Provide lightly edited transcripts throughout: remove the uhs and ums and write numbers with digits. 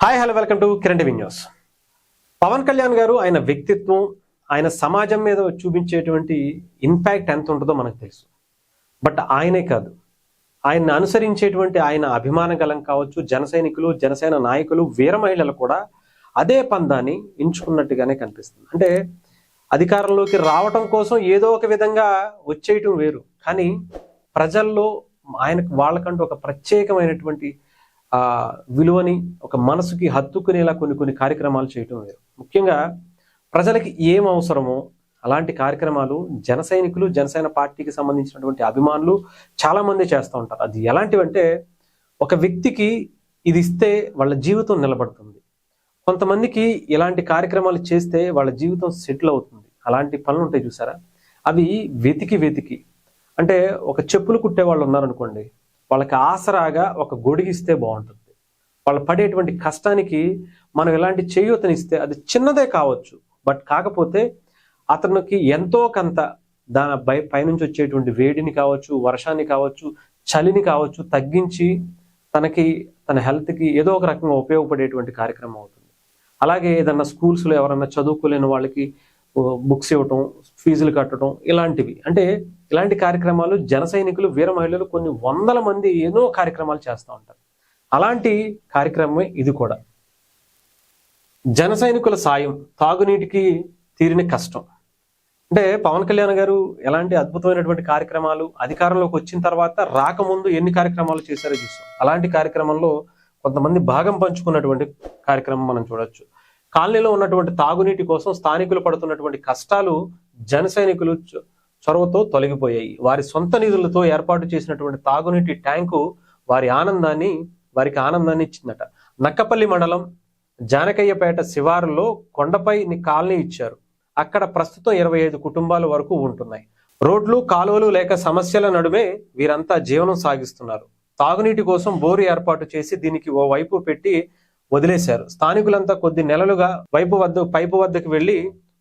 Hi hello welcome to Kiran TV news. Pavan Kalyan garu ఆయన వ్యక్తిత్వం, ఆయన సమాజం మీద చూపించేటువంటి ఇంపాక్ట్ ఎంత ఉంటుందో మనకు తెలుసు. బట్ ఆయనే కాదు, ఆయన్ని అనుసరించేటువంటి ఆయన అభిమాన గలం కావచ్చు, జన సైనికులు, జనసేన నాయకులు, వీర మహిళలు కూడా అదే పందాన్ని ఎంచుకున్నట్టుగానే కనిపిస్తుంది. అంటే అధికారంలోకి రావటం కోసం ఏదో ఒక విధంగా వచ్చేయటం వేరు, కానీ ప్రజల్లో ఆయనకు వాళ్ళకంటూ ఒక ప్రత్యేకమైనటువంటి విలువని, ఒక మనసుకి హత్తుకునేలా కొన్ని కార్యక్రమాలు చేయటం వేరు. ముఖ్యంగా ప్రజలకి ఏం అవసరమో అలాంటి కార్యక్రమాలు జన సైనికులు, జనసేన పార్టీకి సంబంధించినటువంటి అభిమానులు చాలా మంది చేస్తూ ఉంటారు. అది ఎలాంటివంటే, ఒక వ్యక్తికి ఇది ఇస్తే వాళ్ళ జీవితం నిలబడుతుంది, కొంతమందికి ఇలాంటి కార్యక్రమాలు చేస్తే వాళ్ళ జీవితం సెటిల్ అవుతుంది. అలాంటి పనులు ఉంటాయి చూసారా, అవి వెతికి అంటే ఒక చెప్పులు కుట్టే వాళ్ళు ఉన్నారనుకోండి, వాళ్ళకి ఆసరాగా ఒక గొడిగిస్తే బాగుంటుంది. వాళ్ళు పడేటువంటి కష్టానికి మనం ఎలాంటి చేయూతనిస్తే, అది చిన్నదే కావచ్చు, బట్ కాకపోతే అతనికి ఎంతో కొంత పైనుంచి వచ్చేటువంటి వేడిని కావచ్చు, వర్షాన్ని కావచ్చు, చలిని కావచ్చు తగ్గించి తన హెల్త్కి ఏదో ఒక రకంగా ఉపయోగపడేటువంటి కార్యక్రమం అవుతుంది. అలాగే ఏదన్నా స్కూల్స్లో ఎవరన్నా చదువుకోలేని వాళ్ళకి బుక్స్ ఇవ్వటం, ఫీజులు కట్టడం, ఇలాంటివి. అంటే ఇలాంటి కార్యక్రమాలు జన సైనికులు, వీర మహిళలు కొన్ని వందల మంది ఎన్నో కార్యక్రమాలు చేస్తూ ఉంటారు. అలాంటి కార్యక్రమమే ఇది కూడా. జన సైనికుల సాయం, తాగునీటికి తీరిన కష్టం. అంటే పవన్ కళ్యాణ్ గారు ఎలాంటి అద్భుతమైనటువంటి కార్యక్రమాలు అధికారంలోకి వచ్చిన తర్వాత రాకముందు ఎన్ని కార్యక్రమాలు చేశారో చూసాం. అలాంటి కార్యక్రమంలో కొంతమంది భాగం పంచుకున్నటువంటి కార్యక్రమం మనం చూడొచ్చు. కాలనీలో ఉన్నటువంటి తాగునీటి కోసం స్థానికులు పడుతున్నటువంటి కష్టాలు జన సైనికులు చొరవతో తొలగిపోయాయి. వారి సొంత నిధులతో ఏర్పాటు చేసినటువంటి తాగునీటి ట్యాంకు వారికి ఆనందాన్ని ఇచ్చిందట. నక్కపల్లి మండలం జానకయ్యపేట శివారులో కొండపై కాలనీ ఇచ్చారు. అక్కడ ప్రస్తుతం 25 కుటుంబాల వరకు ఉంటున్నాయి. రోడ్లు, కాలువలు లేక సమస్యల నడుమే వీరంతా జీవనం సాగిస్తున్నారు. తాగునీటి కోసం బోరు ఏర్పాటు చేసి దీనికి ఓ వైపు పెట్టి వదిలేశారు. స్థానికులంతా కొద్ది నెలలుగా పైపు వద్దకు వెళ్లి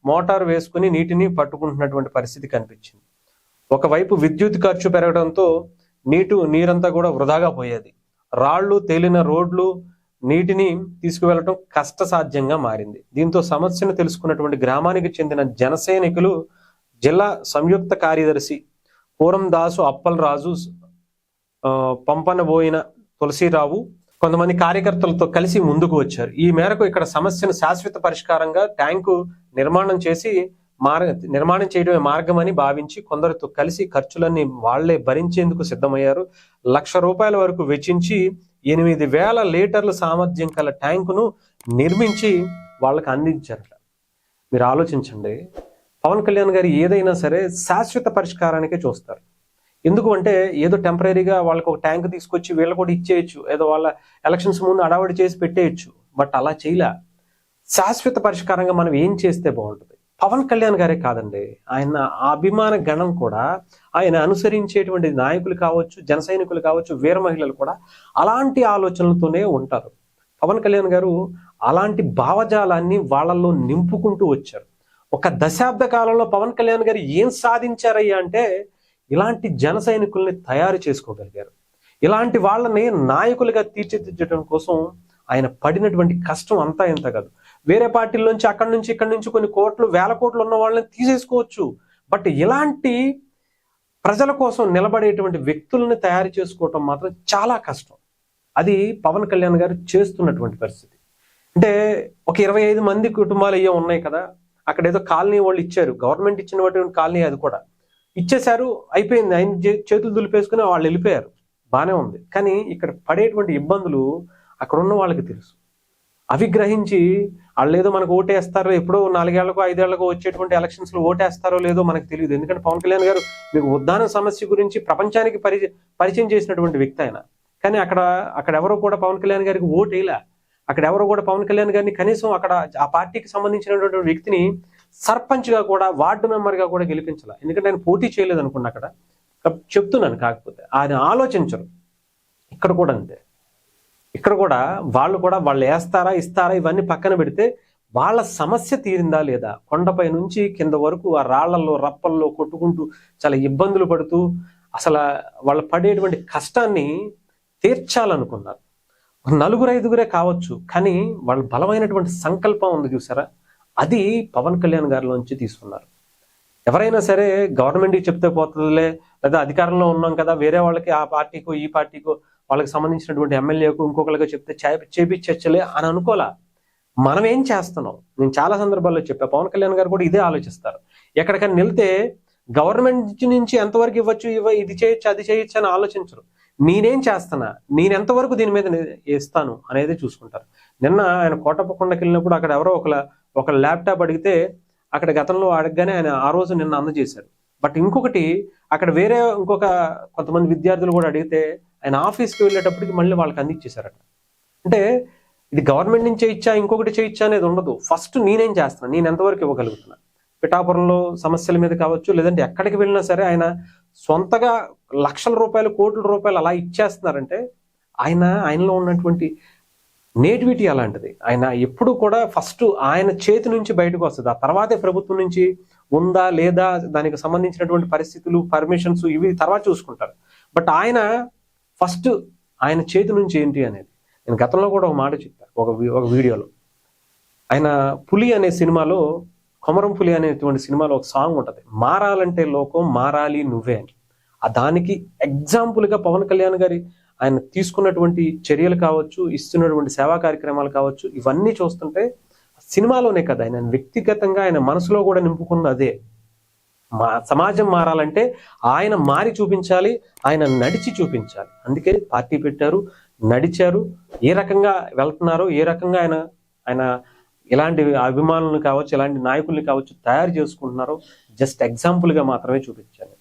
మోటార్ వేసుకుని నీటిని పట్టుకుంటున్నటువంటి పరిస్థితి కనిపించింది. ఒకవైపు విద్యుత్ ఖర్చు పెరగడంతో నీరంతా కూడా వృధాగా పోయేది. రాళ్లు, తేలిన రోడ్లు నీటిని తీసుకువెళ్లడం కష్టసాధ్యంగా మారింది. దీంతో సమస్యను తెలుసుకున్నటువంటి గ్రామానికి చెందిన జన సైనికులు జిల్లా సంయుక్త కార్యదర్శి పూరందాసు అప్పలరాజు, పంపనబోయిన తులసిరావు కొంతమంది కార్యకర్తలతో కలిసి ముందుకు వచ్చారు. ఈ మేరకు ఇక్కడ సమస్యను శాశ్వత పరిష్కారంగా ట్యాంకు నిర్మాణం చేయడమే మార్గమని భావించి కొందరితో కలిసి ఖర్చులన్నీ వాళ్లే భరించేందుకు సిద్ధమయ్యారు. ₹1,00,000 వరకు వెచ్చించి 8,000 లీటర్ల సామర్థ్యం కల ట్యాంకును నిర్మించి వాళ్ళకి అందించారట. మీరు ఆలోచించండి, పవన్ కళ్యాణ్ గారు ఏదైనా సరే శాశ్వత పరిష్కారానికే చూస్తారు. ఎందుకు అంటే, ఏదో టెంపరీగా వాళ్ళకి ఒక ట్యాంక్ తీసుకొచ్చి వీళ్ళు కూడా ఇచ్చేయచ్చు, ఏదో వాళ్ళ ఎలక్షన్స్ ముందు అడావడి చేసి పెట్టేయచ్చు. బట్ అలా చేయలే. శాశ్వత పరిష్కారంగా మనం ఏం చేస్తే బాగుంటుంది? పవన్ కళ్యాణ్ గారే కాదండి, ఆయన అభిమాన గణం కూడా, ఆయన అనుసరించేటువంటి నాయకులు కావచ్చు, జన సైనికులు కావచ్చు, వీర మహిళలు కూడా అలాంటి ఆలోచనలతోనే ఉంటారు. పవన్ కళ్యాణ్ గారు అలాంటి భావజాలాన్ని వాళ్ళల్లో నింపుకుంటూ వచ్చారు. ఒక దశాబ్ద కాలంలో పవన్ కళ్యాణ్ గారు ఏం సాధించారయ్యా అంటే, ఇలాంటి జన సైనికుల్ని తయారు చేసుకోగలిగారు. ఇలాంటి వాళ్ళని నాయకులుగా తీర్చిదిద్దడం కోసం ఆయన పడినటువంటి కష్టం అంతా ఎంత కాదు. వేరే పార్టీల అక్కడి నుంచి ఇక్కడి నుంచి కొన్ని కోట్లు, వేల కోట్లు ఉన్న వాళ్ళని తీసేసుకోవచ్చు. బట్ ఇలాంటి ప్రజల కోసం నిలబడేటువంటి వ్యక్తుల్ని తయారు చేసుకోవటం మాత్రం చాలా కష్టం. అది పవన్ కళ్యాణ్ గారు చేస్తున్నటువంటి పరిస్థితి. అంటే ఒక 25 మంది కుటుంబాలు అయ్యే ఉన్నాయి కదా, అక్కడ ఏదో కాలనీ వాళ్ళు ఇచ్చారు, గవర్నమెంట్ ఇచ్చినటువంటి కాలనీ, అది కూడా ఇచ్చేశారు, అయిపోయింది. ఆయన చేతులు దులిపేసుకుని వాళ్ళు వెళ్ళిపోయారు, బానే ఉంది. కానీ ఇక్కడ పడేటువంటి ఇబ్బందులు అక్కడ ఉన్న వాళ్ళకి తెలుసు. అవి గ్రహించి వాళ్ళు ఏదో మనకు ఓటేస్తారో, ఎప్పుడో 4 ఏళ్లకో 5 ఏళ్లకో వచ్చేటువంటి ఎలక్షన్స్ లో ఓటేస్తారో లేదో మనకు తెలియదు. ఎందుకంటే పవన్ కళ్యాణ్ గారు మీకు ఉద్దాన సమస్య గురించి ప్రపంచానికి పరిచయం చేసినటువంటి వ్యక్తి ఆయన. కానీ అక్కడ ఎవరో కూడా పవన్ కళ్యాణ్ గారికి ఓటేలా. అక్కడ ఎవరో కూడా పవన్ కళ్యాణ్ గారిని కనీసం అక్కడ ఆ పార్టీకి సంబంధించినటువంటి వ్యక్తిని సర్పంచ్ గా కూడా, వార్డు మెంబర్ గా కూడా గెలిపించాల. ఎందుకంటే ఆయన పోటీ చేయలేదు అనుకున్నా. అక్కడ చెప్తున్నాను, కాకపోతే ఆయన ఆలోచించరు. ఇక్కడ కూడా అంతే. ఇక్కడ కూడా వాళ్ళు వేస్తారా ఇస్తారా ఇవన్నీ పక్కన పెడితే, వాళ్ళ సమస్య తీరిందా లేదా, కొండపై నుంచి కింద వరకు ఆ రాళ్లలో రప్పల్లో కొట్టుకుంటూ చాలా ఇబ్బందులు పడుతూ అసలు వాళ్ళు పడేటువంటి కష్టాన్ని తీర్చాలనుకున్నారు. నలుగురు ఐదుగురే కావచ్చు, కానీ వాళ్ళ బలమైనటువంటి సంకల్పం ఉంది చూసారా, అది పవన్ కళ్యాణ్ గారిలోంచి తీసుకున్నారు. ఎవరైనా సరే గవర్నమెంట్కి చెప్తే పోతుందిలే, లేదా అధికారంలో ఉన్నాం కదా, వేరే వాళ్ళకి ఆ పార్టీకో ఈ పార్టీకో వాళ్ళకి సంబంధించినటువంటి ఎమ్మెల్యేకు ఇంకొకరిగా చెప్తే చేపించలే అని అనుకోలా. మనం ఏం చేస్తున్నాం, నేను చాలా సందర్భాల్లో చెప్పా, పవన్ కళ్యాణ్ గారు కూడా ఇదే ఆలోచిస్తారు. ఎక్కడికైనా వెళ్తే గవర్నమెంట్ నుంచి ఎంతవరకు ఇవ్వచ్చు, ఇది చేయొచ్చు అది చేయొచ్చు అని ఆలోచించరు. నేనేం చేస్తున్నా, నేను ఎంతవరకు దీని మీద ఇస్తాను అనేది చూసుకుంటారు. నిన్న ఆయన కోటప్పకొండకి వెళ్ళినప్పుడు అక్కడ ఎవరో ఒక ల్యాప్టాప్ అడిగితే అక్కడ గతంలో అడగగానే ఆయన ఆ రోజు నిన్న అందజేశారు. బట్ ఇంకొకటి అక్కడ కొంతమంది విద్యార్థులు కూడా అడిగితే ఆయన ఆఫీస్కి వెళ్ళేటప్పటికి మళ్ళీ వాళ్ళకి అందించేశారట. అంటే ఇది గవర్నమెంట్ నుంచి చేయించా ఇంకొకటి చేయించా అనేది ఉండదు. ఫస్ట్ నేనేం చేస్తున్నా, నేను ఎంతవరకు ఇవ్వగలుగుతున్నా. పిఠాపురంలో సమస్యల మీద కావచ్చు, లేదంటే ఎక్కడికి వెళ్ళినా సరే ఆయన సొంతగా లక్షల రూపాయలు కోట్ల రూపాయలు అలా ఇచ్చేస్తున్నారంటే ఆయనలో ఉన్నటువంటి నేటివిటీ అలాంటిది. ఆయన ఎప్పుడు కూడా ఫస్ట్ ఆయన చేతి నుంచి బయటకు వస్తుంది, ఆ తర్వాతే ప్రభుత్వం నుంచి ఉందా లేదా దానికి సంబంధించినటువంటి పరిస్థితులు పర్మిషన్స్ ఇవి తర్వాత చూసుకుంటారు. బట్ ఆయన ఫస్ట్ ఆయన చేతి నుంచి ఏంటి అనేది నేను గతంలో కూడా ఒక మాట చెప్పాను ఒక వీడియోలో. ఆయన పులి అనే సినిమాలో, కొమరం పులి అనేటువంటి సినిమాలో ఒక సాంగ్ ఉంటుంది, మారాలంటే లోకం మారాలి నువ్వే అని. దానికి ఎగ్జాంపుల్గా పవన్ కళ్యాణ్ గారి ఆయన తీసుకున్నటువంటి చర్యలు కావచ్చు, ఇస్తున్నటువంటి సేవా కార్యక్రమాలు కావచ్చు, ఇవన్నీ చూస్తుంటే సినిమాలోనే కదా, ఆయన వ్యక్తిగతంగా ఆయన మనసులో కూడా నింపుకున్న అదే. సమాజం మారాలంటే ఆయన మారి చూపించాలి, ఆయన నడిచి చూపించాలి. అందుకే పార్టీ పెట్టారు, నడిచారు. ఏ రకంగా వెళ్తున్నారో, ఏ రకంగా ఆయన ఇలాంటి అభిమానులను కావచ్చు, ఇలాంటి నాయకుల్ని కావచ్చు తయారు చేసుకుంటున్నారో జస్ట్ ఎగ్జాంపుల్గా మాత్రమే చూపించాను.